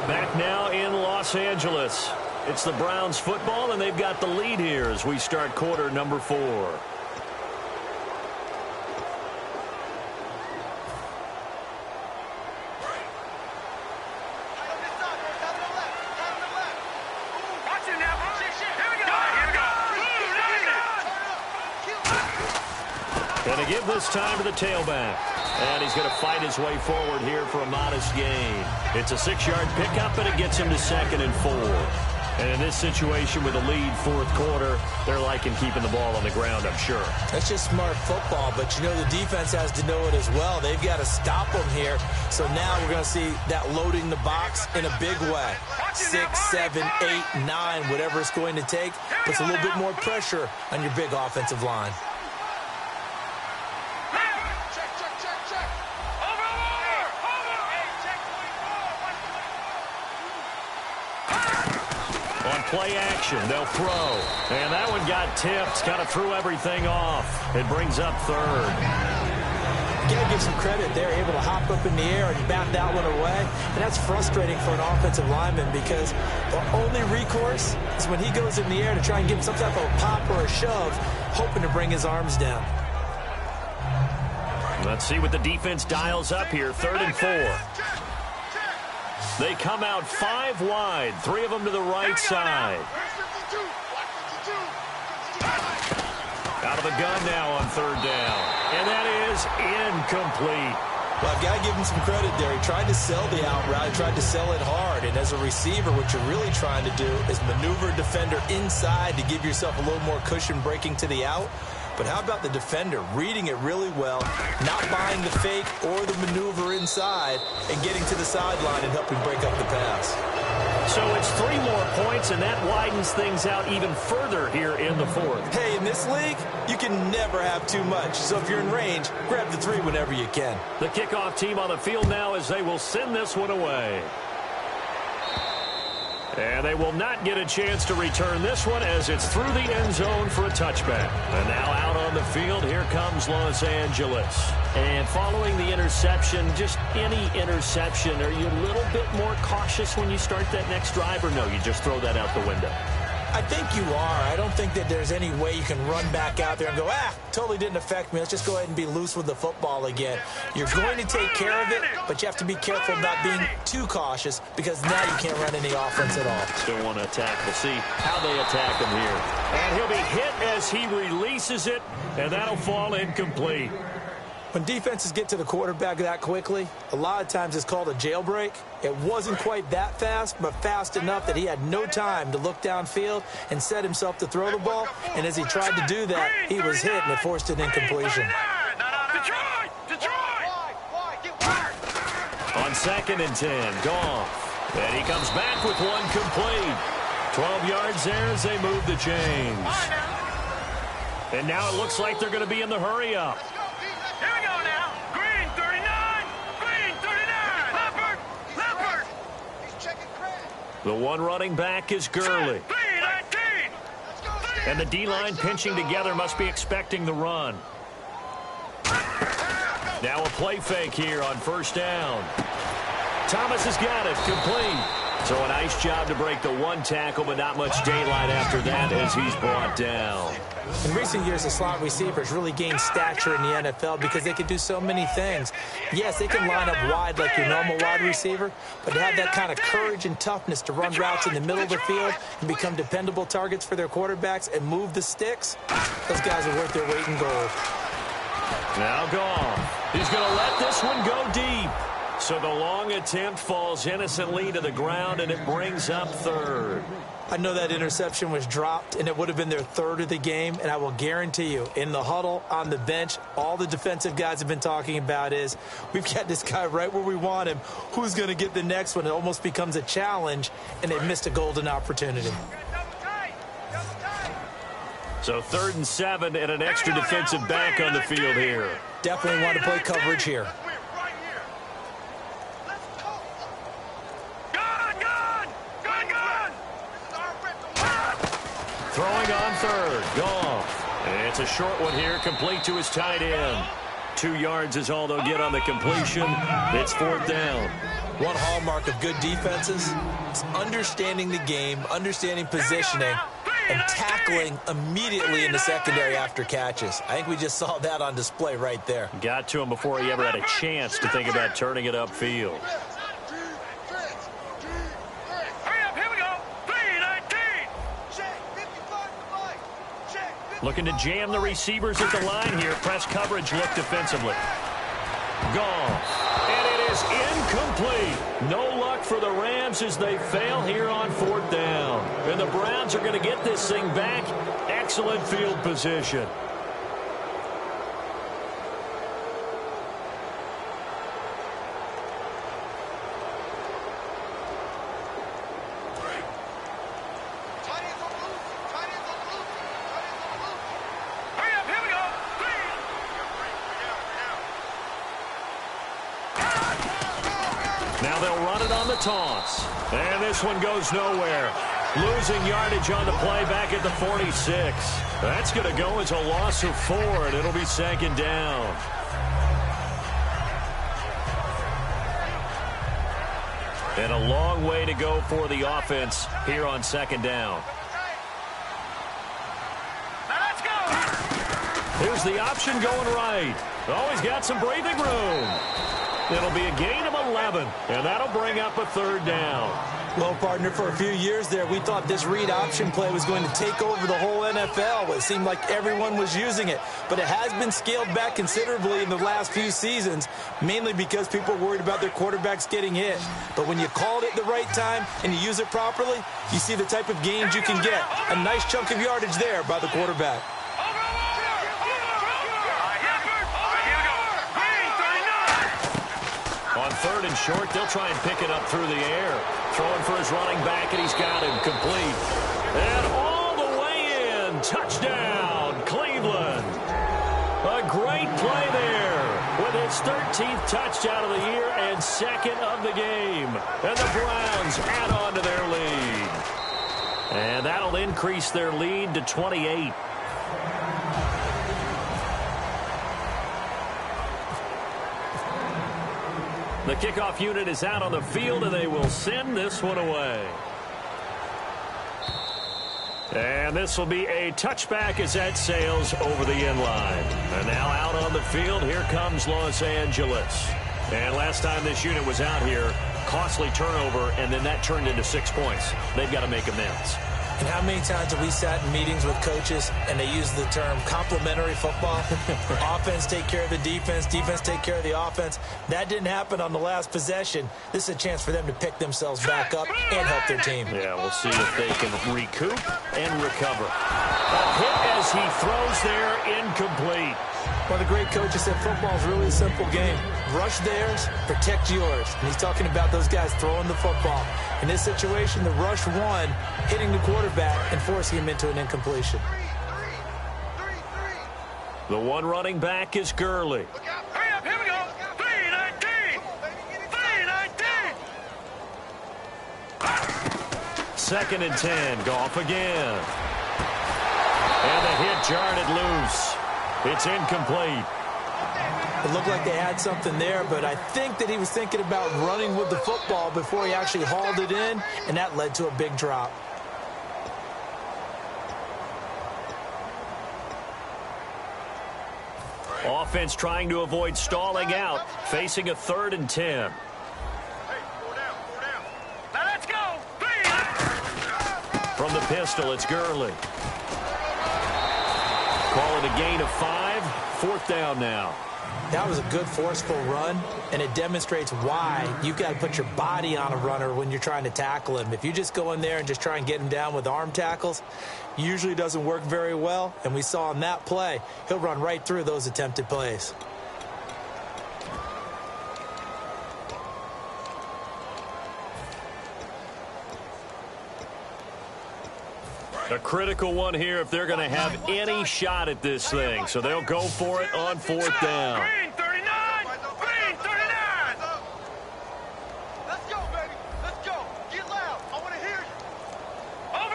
Back now in Los Angeles. It's the Browns football, and they've got the lead here as we start quarter number 4. And to give this time to the tailback. And he's going to fight his way forward here for a modest gain. It's a 6-yard pickup, and it gets him to 2nd and 4. And in this situation with a lead fourth quarter, they're liking keeping the ball on the ground, I'm sure. That's just smart football, but you know the defense has to know it as well. They've got to stop them here. So now we're going to see that loading the box in a big way. 6, 7, 8, 9, whatever it's going to take, puts a little bit more pressure on your big offensive line. Play action. They'll throw. And that one got tipped. Kind of threw everything off. It brings up 3rd. You got to give some credit. They're able to hop up in the air and bat that one away. And that's frustrating for an offensive lineman because the only recourse is when he goes in the air to try and give him some type of a pop or a shove, hoping to bring his arms down. Let's see what the defense dials up here. 3rd and 4. They come out 5 wide, 3 of them to the right side. Out of the gun now on 3rd down. And that is incomplete. Well, I've got to give him some credit there. He tried to sell the out route. He tried to sell it hard. And as a receiver, what you're really trying to do is maneuver a defender inside to give yourself a little more cushion breaking to the out. But how about the defender reading it really well, not buying the fake or the maneuver inside, and getting to the sideline and helping break up the pass? So it's 3 more points, and that widens things out even further here in the 4th. Hey, in this league, you can never have too much. So if you're in range, grab the 3 whenever you can. The kickoff team on the field now as they will send this one away. And they will not get a chance to return this one as it's through the end zone for a touchback. And now out on the field, here comes Los Angeles. And following the interception, just any interception, are you a little bit more cautious when you start that next drive, or no, you just throw that out the window? I think you are. I don't think that there's any way you can run back out there and go, totally didn't affect me. Let's just go ahead and be loose with the football again. You're going to take care of it, but you have to be careful about being too cautious because now you can't run any offense at all. Still want to attack. We'll see how they attack him here. And he'll be hit as he releases it, and that'll fall incomplete. When defenses get to the quarterback that quickly, a lot of times it's called a jailbreak. It wasn't quite that fast, but fast enough that he had no time to look downfield and set himself to throw the ball. And as he tried to do that, he was hit, and it forced an incompletion. On 2nd and 10, Goff. And he comes back with one complete. 12 yards there as they move the chains. And now it looks like they're going to be in the hurry-up. Here we go now. Green 39. Green 39. Leopard. He's checking credit. The one running back is Gurley. And the D-line pinching together must be expecting the run. Now a play fake here on first down. Thomas has got it. Complete. So a nice job to break the one tackle, but not much daylight after that as he's brought down. In recent years, the slot receivers really gained stature in the NFL because they can do so many things. Yes, they can line up wide like your normal wide receiver, but to have that kind of courage and toughness to run routes in the middle of the field and become dependable targets for their quarterbacks and move the sticks, those guys are worth their weight in gold. Now Goff. He's going to let this one go deep. So the long attempt falls innocently to the ground, and it brings up third. I know that interception was dropped, and it would have been their third of the game, and I will guarantee you, in the huddle, on the bench, all the defensive guys have been talking about is, we've got this guy right where we want him. Who's going to get the next one? It almost becomes a challenge, and they missed a golden opportunity. So 3rd and 7 and an extra defensive back on the field here. Definitely want to play coverage here. Throwing on 3rd, Goff. And it's a short one here, complete to his tight end. 2 yards is all they'll get on the completion. It's 4th down. One hallmark of good defenses is understanding the game, understanding positioning, and tackling immediately in the secondary after catches. I think we just saw that on display right there. Got to him before he ever had a chance to think about turning it upfield. Looking to jam the receivers at the line here. Press coverage look defensively. Goff. And it is incomplete. No luck for the Rams as they fail here on 4th down. And the Browns are going to get this thing back. Excellent field position. Now they'll run it on the toss. And this one goes nowhere. Losing yardage on the play back at the 46. That's going to go as a loss of 4, and it'll be 2nd down. And a long way to go for the offense here on 2nd down. Let's go. Here's the option going right. Oh, he's got some breathing room. It'll be a gain of 11, and that'll bring up a 3rd down. Well, partner, for a few years there, we thought this read option play was going to take over the whole NFL. It seemed like everyone was using it, but it has been scaled back considerably in the last few seasons, mainly because people are worried about their quarterbacks getting hit. But when you called it the right time and you use it properly, you see the type of gains you can get. A nice chunk of yardage there by the quarterback. On 3rd and short, they'll try and pick it up through the air. Throwing for his running back, and he's got him complete. And all the way in. Touchdown, Cleveland. A great play there with his 13th touchdown of the year and 2nd of the game. And the Browns add on to their lead. And that'll increase their lead to 28. The kickoff unit is out on the field, and they will send this one away. And this will be a touchback as that sails over the end line. And now out on the field, here comes Los Angeles. And last time this unit was out here, costly turnover, and then that turned into 6 points. They've got to make amends. And how many times have we sat in meetings with coaches and they use the term complementary football? Offense take care of the defense, defense take care of the offense. That didn't happen on the last possession. This is a chance for them to pick themselves back up and help their team. Yeah, we'll see if they can recoup and recover. A hit as he throws there, incomplete. One of the great coaches said football is really a simple game. Rush theirs, protect yours. And he's talking about those guys throwing the football. In this situation, the rush won, hitting the quarterback and forcing him into an incompletion. The one running back is Gurley. Hurry up, here we go. 3-19. 3-19. 2nd and 10. Goff again. And the hit jarred it loose. It's incomplete. It looked like they had something there, but I think that he was thinking about running with the football before he actually hauled it in, and that led to a big drop. Offense trying to avoid stalling out, facing a 3rd and 10. Now let's go. From the pistol, it's Gurley. Call it a gain of 5. 4th down now. That was a good forceful run, and it demonstrates why you've got to put your body on a runner when you're trying to tackle him. If you just go in there and just try and get him down with arm tackles, usually doesn't work very well, and we saw in that play, he'll run right through those attempted plays. A critical one here if they're going to have any shot at this thing. So they'll go for it on 4th down. Green 39! Green 39! Let's go, baby. Let's go. Get loud. I want to hear you. Over!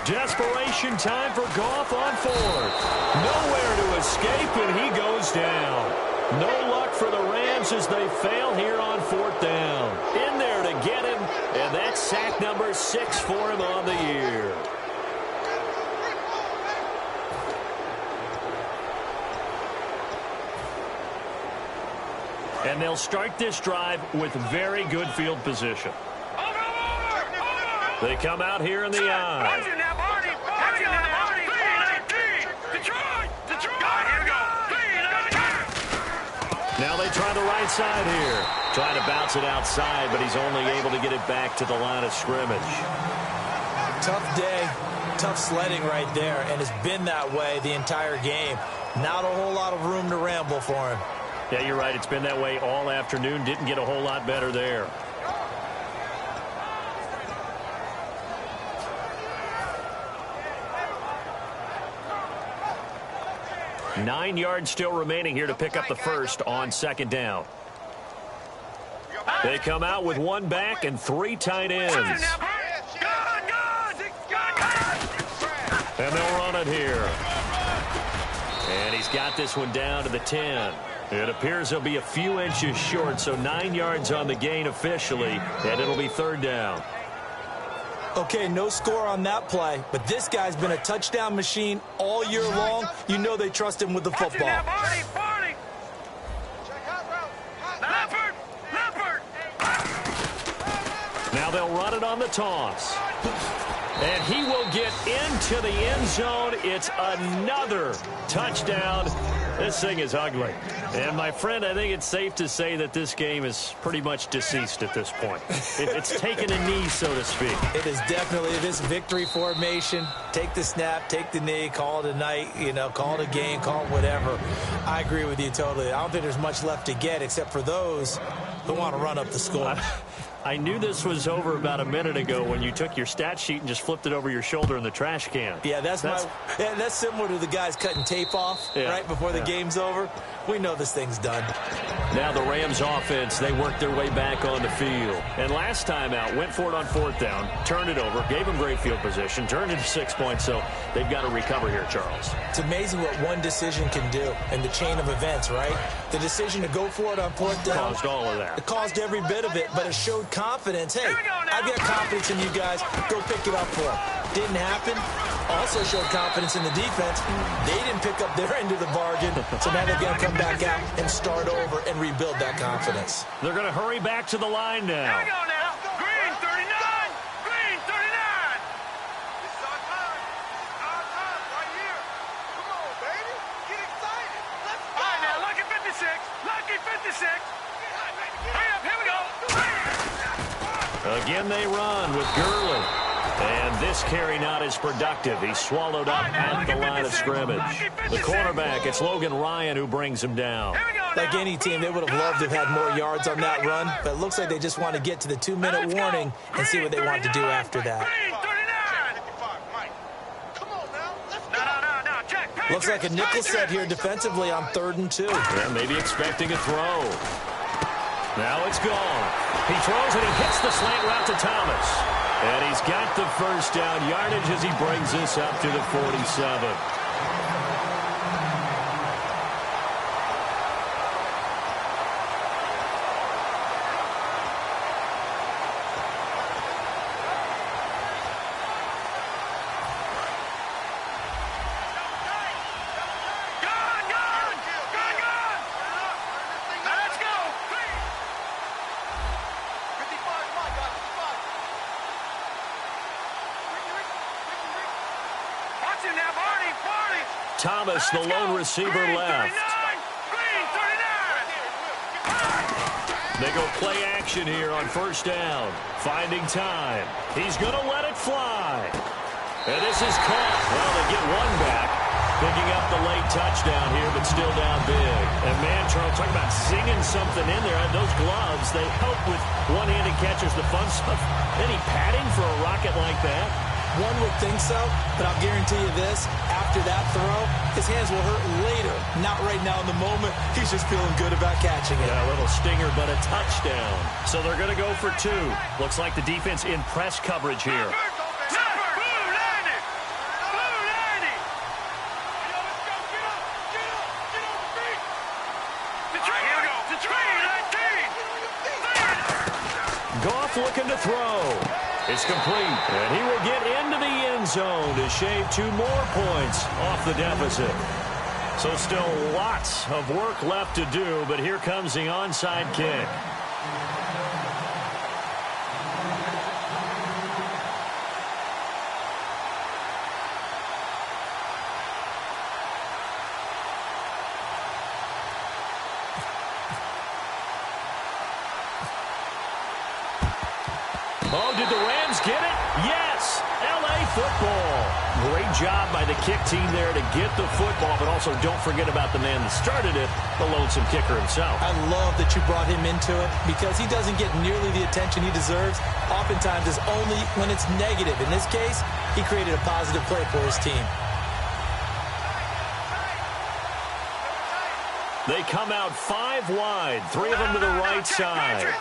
Desperation time for Goff on 4th. Nowhere to escape, and he goes down. No luck for the Rams as they fail here on 4th down. In there to get him, and that's sack number 6 for him on the year. And they'll start this drive with very good field position. They come out here in the eye. Now they try the right side here. Trying to bounce it outside, but he's only able to get it back to the line of scrimmage. Tough day, tough sledding right there, and it's been that way the entire game. Not a whole lot of room to ramble for him. Yeah, you're right. It's been that way all afternoon. Didn't get a whole lot better there. Nine yards still remaining here to pick up the first on 2nd down. They come out with 1 back and 3 tight ends. And they'll run it here. And he's got this one down to the 10. It appears he'll be a few inches short, so 9 yards on the gain officially, and it'll be 3rd down. Okay, no score on that play, but this guy's been a touchdown machine all year long. You know they trust him with the football. Now they'll run it on the toss. And he will get into the end zone. It's another touchdown. This thing is ugly. And, my friend, I think it's safe to say that this game is pretty much deceased at this point. It's taken a knee, so to speak. It is definitely this victory formation. Take the snap, take the knee, call it a night, call it a game, call it whatever. I agree with you totally. I don't think there's much left to get except for those who want to run up the score. I knew this was over about a minute ago when you took your stat sheet and just flipped it over your shoulder in the trash can. Yeah, that's similar to the guys cutting tape off right before the game's over. We know this thing's done. Now the Rams offense, they worked their way back on the field. And last time out, went for it on 4th down, turned it over, gave them great field position, turned it to 6 points, so they've got to recover here, Charles. It's amazing what one decision can do in the chain of events, right? The decision to go for it on 4th down. Caused all of that. It caused every bit of it, but it showed confidence. Hey, I've got confidence in you guys. Go pick it up for them. Didn't happen. Also showed confidence in the defense. They didn't pick up their end of the bargain, so now they're going to come back out and start over and rebuild that confidence. They're going to hurry back to the line now. Here we go now. Green 39. Green 39. This is our time. Our time right here. Come on, baby. Get excited. Let's go. All right, now, lucky 56. Lucky 56. Hurry up. Here we go. Again, they run with Gurley. And this carry not as productive. He's swallowed up at the line of scrimmage. The cornerback, it's Logan Ryan who brings him down. Like any team, they would have loved to have had more yards on that run, but it looks like they just want to get to the 2-minute warning and see what they want to do after that. Looks like a nickel set here defensively on 3rd and 2. Yeah, maybe expecting a throw. Now it's gone. He throws it and hits the slant route to Thomas. And he's got the first down yardage as he brings this up to the 47. Now, Barney. Thomas, the lone receiver left. They go play action here on first down. Finding time. He's going to let it fly. And this is caught. Well, they get one back. Picking up the late touchdown here, but still down big. And man, Charles, talk about singing something in there. Those gloves, they help with one-handed catches, the fun stuff. Any padding for a rocket like that? One would think so, but I'll guarantee you this. After that throw, his hands will hurt later. Not right now in the moment. He's just feeling good about catching it. Yeah, a little stinger, but a touchdown. So they're going to go for two. Looks like the defense in press coverage here. Goff looking to throw. It's complete, and he will get into the end zone to shave 2 more points off the deficit. So still lots of work left to do, but here comes the onside kick. Oh, did the Rams get it? Yes! L.A. football. Great job by the kick team there to get the football, but also don't forget about the man that started it, the lonesome kicker himself. I love that you brought him into it because he doesn't get nearly the attention he deserves. Oftentimes it's only when it's negative. In this case, he created a positive play for his team. They come out 5 wide, 3 of them to the right side.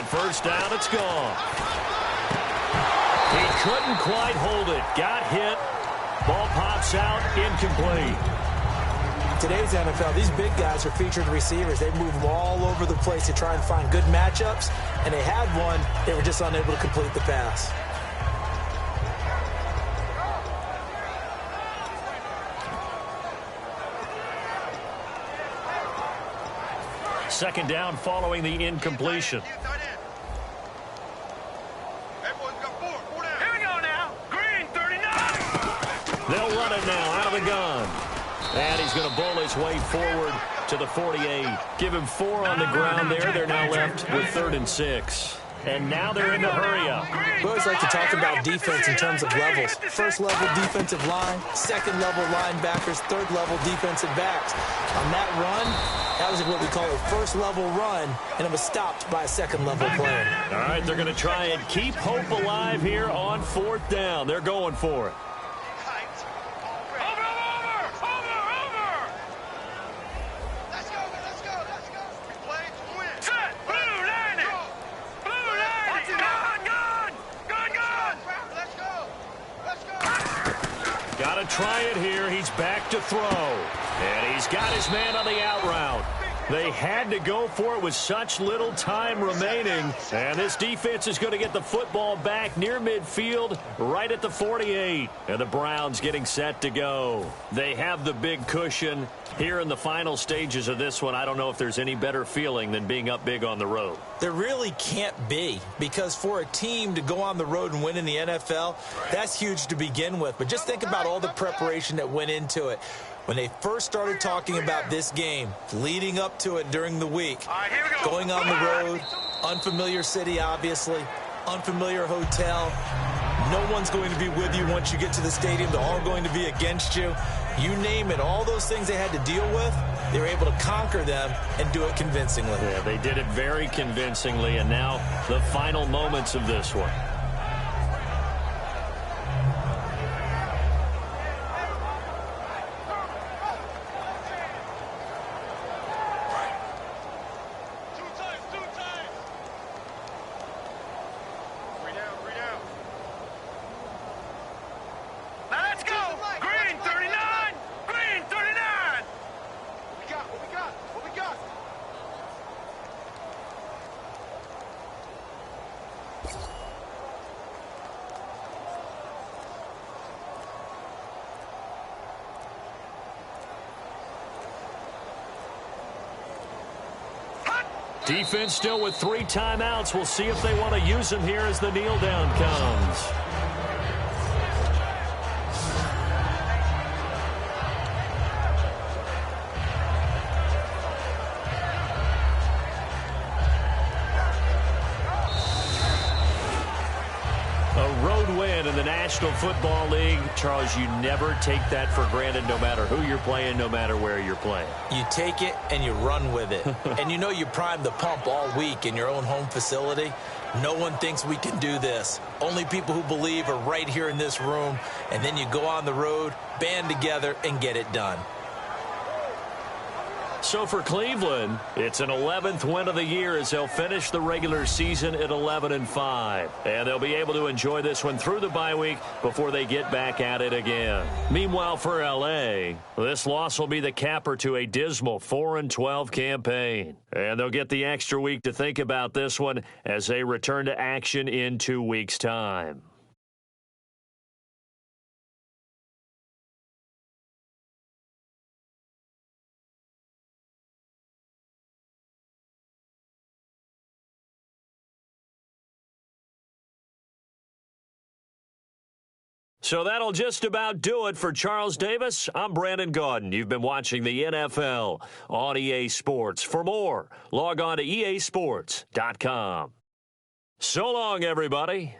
First down, it's gone. He couldn't quite hold it. Got hit. Ball pops out, incomplete. Today's NFL, these big guys are featured receivers. They move all over the place to try and find good matchups, and they had one. They were just unable to complete the pass. Second down following the incompletion. They'll run it now out of the gun. And he's going to bowl his way forward to the 48. Give him 4 on the ground there. They're now left with 3rd and 6. And now they're in the hurry up. We always like to talk about defense in terms of levels. First level defensive line, second level linebackers, third level defensive backs. On that run, that was what we call a first level run, and it was stopped by a second level player. All right, they're going to try and keep hope alive here on 4th down. They're going for it. Got to try it here. He's back to throw. And he's got his man on the out route. They had to go for it with such little time remaining. And this defense is going to get the football back near midfield, right at the 48. And the Browns getting set to go. They have the big cushion. Here in the final stages of this one, I don't know if there's any better feeling than being up big on the road. There really can't be, because for a team to go on the road and win in the NFL, that's huge to begin with. But just think about all the preparation that went into it. When they first started talking about this game, leading up to it during the week, going on the road, unfamiliar city, obviously, unfamiliar hotel. No one's going to be with you once you get to the stadium. They're all going to be against you. You name it, all those things they had to deal with, they were able to conquer them and do it convincingly. Yeah, they did it very convincingly, and now the final moments of this one. Defense still with 3 timeouts. We'll see if they want to use them here as the kneel down comes. A road win in the National Football League. Charles, you never take that for granted no matter who you're playing, no matter where you're playing. You take it and you run with it. And you know you primed the pump all week in your own home facility. No one thinks we can do this. Only people who believe are right here in this room. And then you go on the road, band together, and get it done. So for Cleveland, it's an 11th win of the year as they'll finish the regular season at 11-5. And they'll be able to enjoy this one through the bye week before they get back at it again. Meanwhile, for L.A., this loss will be the capper to a dismal 4-12 campaign. And they'll get the extra week to think about this one as they return to action in 2 weeks' time. So that'll just about do it for Charles Davis. I'm Brandon Gaudin. You've been watching the NFL on EA Sports. For more, log on to easports.com. So long, everybody.